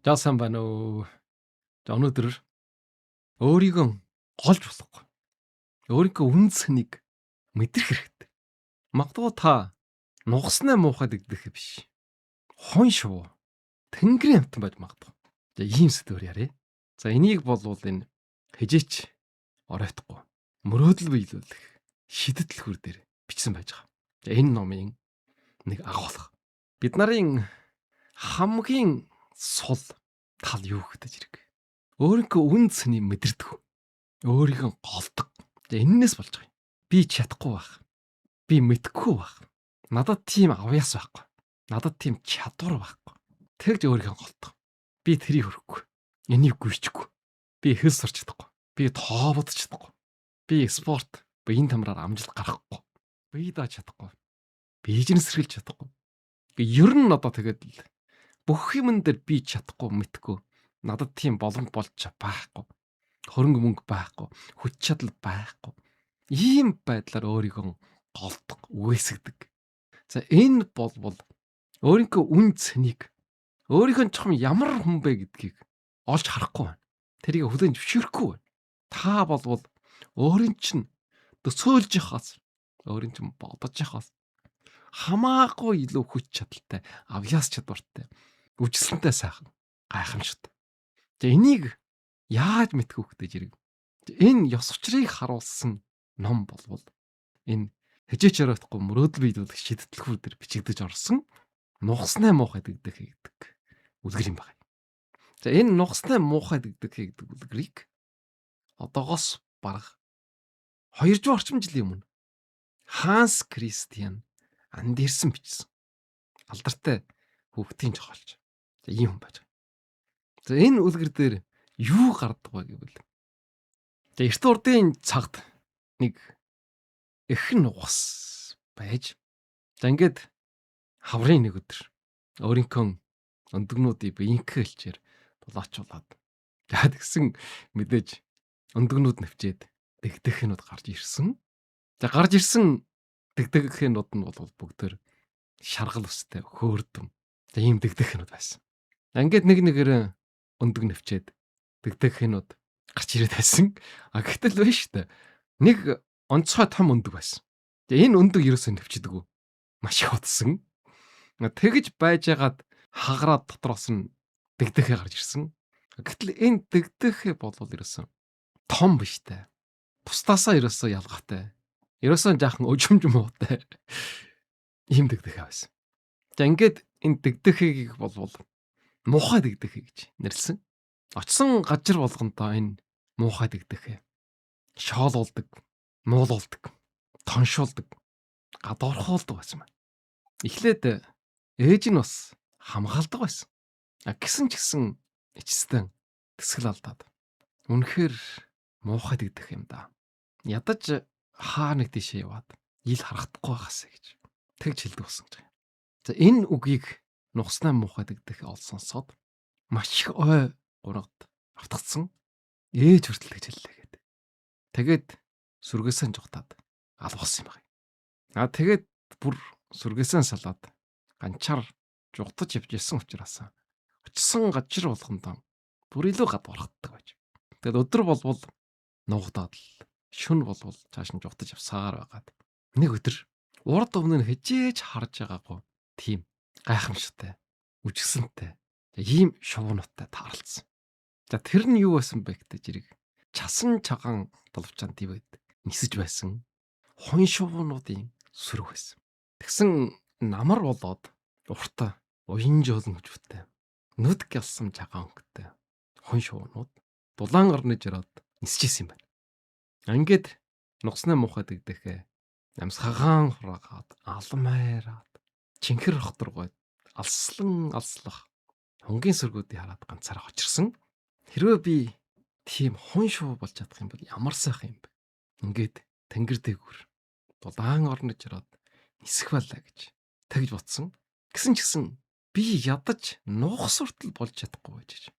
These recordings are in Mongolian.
За сайн байна уу? За өнөөдөр өөрийгөө голж болохгүй. Өөрийнхөө үн цэнийг мэдрэх хэрэгтэй. Магадгүй та нугаснаа муухай дэгдэх биш. Хон шуу. Тэнгэрийн амтан байж магадгүй. За ийм сэдвээр яриа. За энийг болвол энэ хижээч оройтхгүй. Мөрөөдөл биелүүлэх шидэтлхүүр дээр бичсэн байж байгаа. За энэ номын нэг агуулга. Бид нарын хамгийн сул тал юу гэдэг зэрэг. Өөрийнхөө үн цэнийг мэдэрдэг. Өөрийгөө голдог. Эннээс болж байгаа юм. Би чадахгүй байх. Би мэдэхгүй байх. Надад тийм авьяас байхгүй. Надад тийм чадвар байхгүй. Тэгж өөрийгөө голдог. Би тэрийг хөрөхгүй. Энийг гүйчихгүй. Би хэл сурч чадахгүй. Би тоовод чадахгүй. Би спорт, биеийн тамраар амжилт гаргахгүй. Би дааж чадахгүй. Бизнес эрхэлж чадахгүй. Ер нь одоо тэгээд л бүх юмн дээр би чадахгүй, мэдэхгүй. Надад тийм боломж болж байхгүй. Хөрөнгө мөнгө байхгүй, хүч чадал байхгүй. Ийм байдлаар өөрийгөө голдог, үгээсгдэг. За энэ бол өөрийнхөө үн цэнийг өөрийнхөө чухам ямар хүн бэ гэдгийг олж харахгүй байна. Тэрийг хүлээн зөвшөөрөхгүй байна. Та бол өөрийн чинь төсөөлж яхаас, өөрийн чинь бодож яхаас хамаагүй илүү хүч чадалтай, авьяас чадвартай, үжиглэнтэй сайхан, гайхамшигтай. За энийг яаж мэдэх вэ гэдэг зэрэг. Энэ ёс учрыг харуулсан ном болвол энэ хижээч оройтхгүй мөрөөдөл биелүүлэх шидэтлхүүр дээр бичигдэж орсон нугаснаа муухай дэгдэх гэдэг үлгэр юм байна. За энэ нугаснаа муухай дэгдэх гэдэг үлгэрийг одоогоос бараг 200 орчим жилийн өмнө Ханс Кристиан Андерсен бичсэн. Алдартай хүүхдийн зохиолч. За ийм хүн байж байгаа. За энэ үлгэр дээр юу гардаг вэ гэвэл эрт урдын цагт нэг эхэн нугас байж за хаврын нэг өдөр өөрийнхөө өндөгнүүдийг биеийнхээ хэлчээр тулаачуулаад тэгсэн мэдээж өндөгнүүд нэвчээд дэгдэхэнүүд гарч ирсэн. За гарч ирсэн дэгдэхэнүүд нь бол бүгдээр шаргал өстэй хөөрдөм. За ийм дэгдэхэнүүд байсан. Ингээд нэг нэгээр өндөг нэвчээд дэгдэхэнүүд гарч ирээд байсан. Гэтэл биш үү? Нэг онцгой том өндөг байсан. Тэгээ энэ өндөг ерөөсөө нэвчдэггүй. Маш их утсан. Тэгж байжгаад хагараад дотроос нь дэгдэхээ гарч ирсэн. Гэтэл энэ дэгдэхээ бол ерөөсөө том биш үү? Бусдаасаа ерөөсөө ялгаатай. Ерөөсөө жаахан өжмж муутай. Ийм дэгдэхээ байсан. За ингээд энэ дэгдэхийг бол муухай дэгдэхээ гэж нэрлсэн. Очсон газар болгонтоо энэ муухай дэгдэхээ шоолуулдаг, муулуулдаг, тоншуулдаг, гадуурхуулдаг байсан байна. Эхлээд ээж нь бас хамгаалдаг байсан. Гэсэн ч гэсэн эцэстэн тэсгэл алдаад. Үнэхээр муухай дэгдэх юм да. Ядаж хаа нэг тийшээ яваад ил харагдахгүй байгаасаа гэж тэгж хэлдэг болсон гэж. За энэ үгийг нугаснаа муухай дэгдэх олсонсоод маш их ой гурагд автгцсан. Ээж хүртэл гэж хэллээ гэдэг. Тэгээд сүргээсээ жухтаад алгуулсан юм байна. Тэгээд бүр сүргээсээ салаад ганчаар жухтаж явж ирсэн учраас очсон газар болгондоо бүр илүү гадуурхдаг байж. Тэгээд өдөр болвол нуугдаад л шүн болвол цааш нь жухтаж явсаар байгаад нэг өдөр урд өмнө нь хижээж харж байгаагүй тийм гайхамшигтай, үжигсэнтэй, ийм шуунуудтай таарлцсан. За тэр нь юу байсан бэ гэдэг зэрэг часан чагаан долвчаан твэд нисэж байсан хун шуунуудын сүрэг байсан. Тэгсэн намар болоод уртаа уян жоолн хүчтэй нүд гялсан чагаан өнгөтэй хун шуунууд дулаан орнож ирээд нисчихсэн юм байна. Ингээд нугаснаа муухай дэгдэхээ амсгагаан хураагаад алмайраад чинхэр хоторгойд алслах хонгийн сүргүүдийг хараад ганцаараа очирсан. Хэрвээ би тийм хун шуу болж чадах юм бол ямар сайхан юм бэ? Ингээд тэнгэр дээгүүр дулаан орнож ирээд нисэх байлаа гэж тэгж бодсон. Гэсэн ч гэсэн би ядаж нуух суртал болж чадахгүй байж.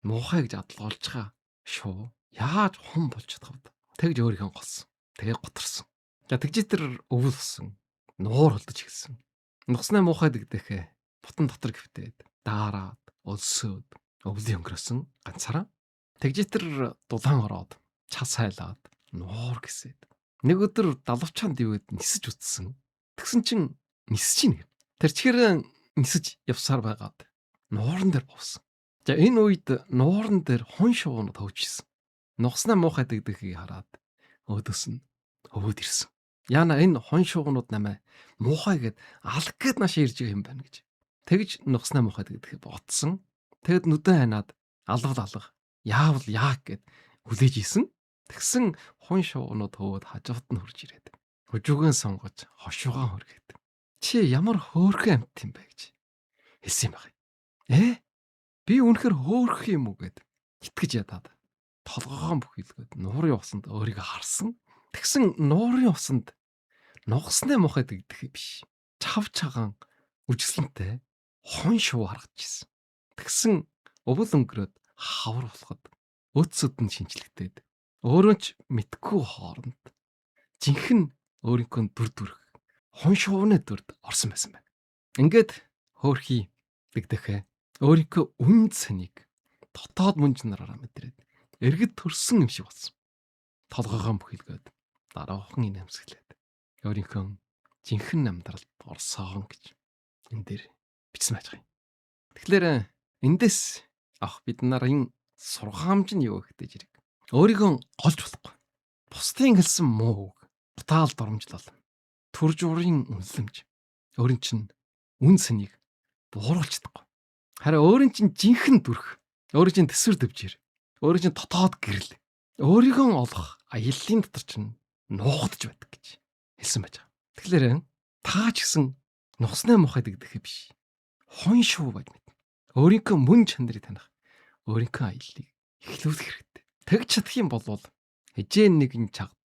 Муухай гэж адлуулж байгаа шуу яаж хун болж чадах вэ? Тэгж өөрийнхөө голсон. Тэгээ готорсон. За тэгж тэр өвөл болсон. Нуур холдож эхэлсэн. Нугаснаа муухай дэгдэхээ бутан дотор гэвтээд даараад өлсөөд өвлийн өнгөрөөсөн ганцаараа. Тэгжитэр дулаан ороод час хайлаад нуур гэсээд. Нэг өдөр далавчаанд ивэд нисэж утсан. Тэгсэн чин нисэж ийн. Тэр чихэр нисэж явсаар байгаад нууран дээр бовсон. За энэ үед нууран дээр хон шуунууд хөвжсөн. Нугснаа муухай дэгдэхийг хараад өөдөөс нь өвөд ирсэн. Яна энэ хон шуунууд намайг муухай гэд алг гэд нааш ирж байгаа юм байна гэж. Тэгж нугснаа муухай дэгдэхийг бодсон. Тэгэд нүдэн ханаад алга яавал яаг гэд хүлээж исэн. Тэгсэн хон шуунууд хөвөд хажууд нь хурж ирээд. Хожууган сонгож хошуугаан хөргээд. Чи ямар хөөрхөн амт юм бэ гэж хэлсэн юм байна. Би үнэхээр хөөрх юм уу гэд итгэж ядаад толгоогоо бүхийлгээд нуурын усанд өөрийгөө харсан. Тэгсэн нуурын усанд нугсны мухай дэгдэх биш. Чав чагаан үжиглэнтэй хон шуу харагдаж ирсэн. Тэгсэн өвөл өнгөрөөд хавар болоход өцөд нь шинжлэхтээд өөрөө ч мэдгүй хооронд жинхэнэ өөрийнхөө дүрх хон шуувны дүрд орсон байсан байна. Ингээд хөөрхий дэгдэхээ өөрийнхөө үн цэнийг дотоод мөнж нараараа мэдрээд эргэд төрсөн юм шиг болсон. Толгоогоо бүхилгээд дараахан инээмсэглээд өөрийнхөө жинхэнэ амьдралд орсон гэж энэ дээр бичсэн байж байгаа юм. Тэгэхээр эндээс авах бид нарын сургаамж нь юу гэхтэй зэрэг өөрийгөө голж болохгүй. Бусдын хэлсэн муу үг, бутаал доромжлол, төр журийн үнэлэмж өөрийн чинь үн цэнийг бууруулж чадахгүй. Харин өөрийн чинь жинхэнэ дүрх, өөрийн чинь төсвөр дэвжээр, өөрийн чинь дотоод гэрэл, өөрийгөө олох аяллаа дотор чинь нуугдж байдаг гэж хэлсэн байж байгаа. Тэгэхээр таа ч гэсэн нусны мухай дэгдэх биш. Хон шуу байж мэд. Өөрийнхөө мөн чанарыг таних, өөрийнхөө аяллыг эхлүүлэх хэрэгтэй. Тэгж чадах юм бол хижээ нэгэн чагд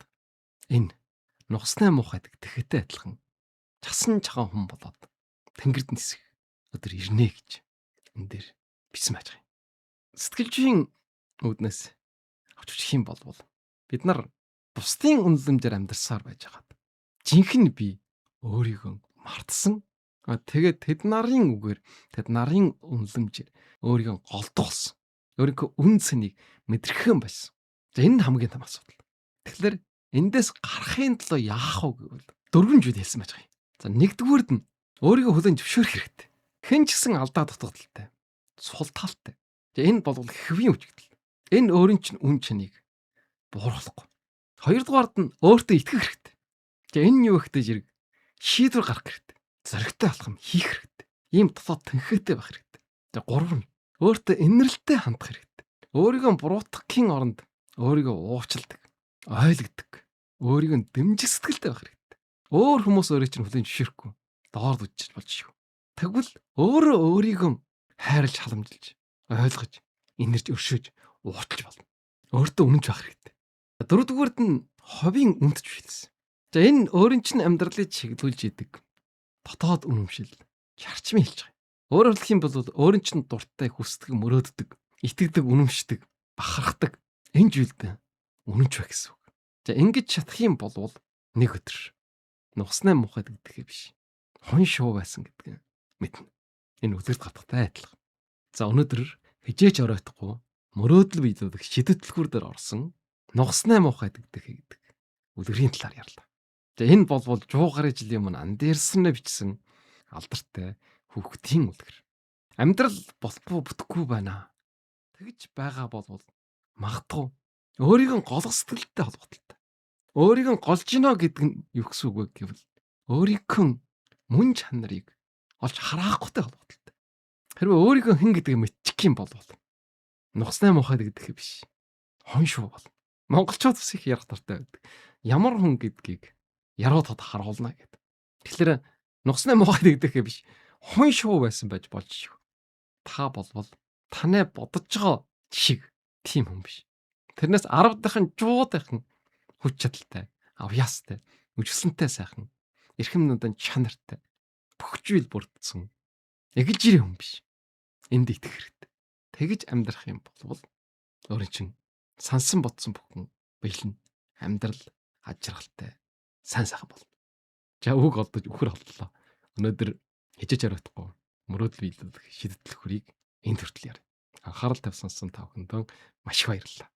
энэ нусны мухай дэгдэхтэй адилхан часан чагаан хүн болоод тэнгэрд нисэх өдөр ирнэ гэж энэ дээр бичсэн байж байгаа юм. Сэтгэлжийн үүднээс авч үзэх юм бол бид нар бусдын үнэлэмжээр амьдарсаар байж хагаад жинхэнэ би өөрийгөө мартсан. Тэгээд тэд нарын үгээр тэд нарын үнэлэмжээр өөрийгөө голдох болсон. Өөрийнхөө үн цэнийг мэдрэхэн байсан. За энэ нь хамгийн том асуудал. Тэгэхээр эндээс гарахын тулд яах вэ гэвэл дөрвөн зүйл хэлсэн байж байгаа юм. За нэгдүгüүрд нь өөрийгөө хүлээн зөвшөөрөх хэрэгтэй. Хэн ч гэсэн алдаа дутагдaltaй, сул талтай. За энэ бол хэвийн үжигдэл. Энэ өөрийн чинь үн чанийг бууруулахгүй. Хоёрдугаард нь өөртөө итгэх хэрэгтэй. За энэ нь юу гэхтэй зэрэг шийдвэр гаргах хэрэгтэй. Зоригтой болох юм хийх хэрэгтэй. Ийм дотоод тэнхээтэй байх хэрэгтэй. За гурав нь өөртөө инэрлэлтэй хандах хэрэгтэй. Өөрийгөө буруутгахын оронд өөрийгөө уучладаг, ойлгодог, өөрийгөө дэмжих сэтгэлтэй байх хэрэгтэй. Өөр хүмүүс өөрийг чинь хүлээн зөвшөөрөхгүй доор дужиж болж шүү. Тэгвэл өөрөө өөрийгөө хайрлж халамжилж, ойлгож, инэрж өршөөж, ууталж болно. Өөртөө үнэнч байх хэрэгтэй. Дөрөвдүгüүрд нь ховийн үндж хэлсэн. За энэ өөрийн чинь амьдралыг чиглүүлж идэг дотоод үнэмшил, чарчмын хэлж байгаа. Өөрөөр хэлэх юм бол өөрийн чинь дуртай, хүсдэг, мөрөөддөг, итгэдэг, үнэмшдэг, бахархдаг энэ зүйлд үнэнч байх гэсэн үг. За ингэж чадах юм бол нэг өдөр нусны мухай дэгдэхээ биш. Хон шуу байсан гэдгийг мэднэ. Энэ үлгэрт гатгатай адилхан. За өнөөдөр хижээч оройтхгүй мөрөөдөл биелүүлэх шидэтлгүүр дээр орсон нусны мухай дэгдэхээ гэдэг үлгэрийн талаар ярьлаа. За энэ бол жуугарын жилийн өмнө Андерсонэ бичсэн алдартай хүүхдийн үлгэр. Амьдрал болохгүй бүтэхгүй байна. Тэгж байгаа бол магадгүй өөрийгөө голох сэтгэлтэй холбогдолтой. Өөрийгөө голж гинэ гэдэг нь юу гэсэн үг вэ гэвэл өөрийнхөө мөн чанарыг олж хараахгүйтэй холбогдолтой. Хэрвээ өөрийгөө хэн гэдгийг мэдчих юм бол нусны мухай гэдэг биш. Хон шуу бол. Монголчууд бас их ярих тартай байдаг. Ямар хүн гэдгийг яруудад харуулна гэдэг. Тэгэхээр нусны мухай гэдэг биш. Хон шуу байсан байж болж шүү. Та болвол танай бодож байгаа шиг тийм хүн биш. Тэрнээс 10 дахин жуудахын хүч чадалтай, авьяастай, үжиглэнтэй сайхан, эрхэм нундан чанартай, бүх зүйл бүрдсэн эгжирийн хүн биш. Энд итгэх хэрэгтэй. Тэгж амьдрах юм бол өөрийн чинь сансан бодсон бүхэн бэлэн амьдрал ажиргалтай сайн сайхан болно. За үг олдож үхэр боллоо. Өнөөдөр хижээж оройтхгүй мөрөөдөл биелүүлэх шийдэл хөрийг энэ төртөл яар. Анхаарал тавьсан та бүхэнд маш их баярлалаа.